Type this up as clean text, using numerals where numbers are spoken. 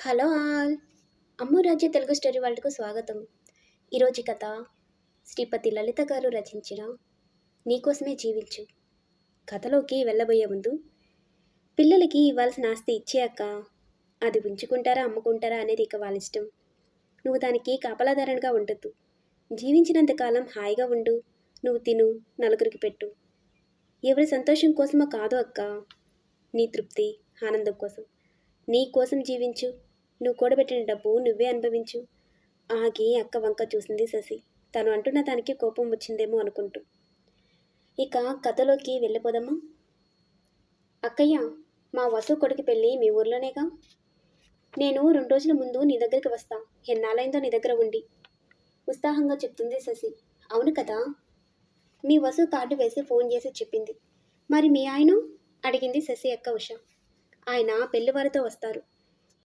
Hello all! అమ్ము రాజ్య Telugu story వరల్డ్‌కు స్వాగతం. ఈరోజు కథ శ్రీపతి లలిత గారు రచించిన 'నీకోసమే జీవించు' కథలోకి వెళ్ళబోయే ముందు పిల్లలకి ఇవ్వాల్సిన ఆస్తి ఇచ్చేయక్క. అది ఉంచుకుంటారా, అమ్ముకుంటారా అనేది ఇక వాళ్ళిష్టం. నువ్వు దానికి కాపలాదారునిగా ఉండొద్దు. జీవించినంత కాలం హాయిగా ఉండు. నువ్వు తిను, నలుగురికి పెట్టు. ఎవరి సంతోషం కోసమో కాదు అక్క. నీ తృప్తి, ఆనందం కోసం. నీ కోసం జీవించు. నువ్వు కూడబెట్టిన డబ్బు నువ్వే అనుభవించు. ఆగి అక్క వంక చూసింది శశి. తను అంటున్న దానికి కోపం వచ్చిందేమో అనుకుంటూ. ఇక కథలోకి వెళ్ళిపోదామా? అక్కయ్య, మా వసు కొడుకు పెళ్ళి మీ ఊర్లోనేగా. నేను 2 రోజుల ముందు నీ దగ్గరికి వస్తా. ఎన్నాళ్ళైందో నీ దగ్గర ఉండి, ఉత్సాహంగా చెప్తుంది శశి. అవును కదా, మీ వసు కార్డు వేసి ఫోన్ చేసి చెప్పింది. మరి మీ ఆయన? అడిగింది శశి అక్క ఉష. ఆయన పెళ్లివారితో వస్తారు.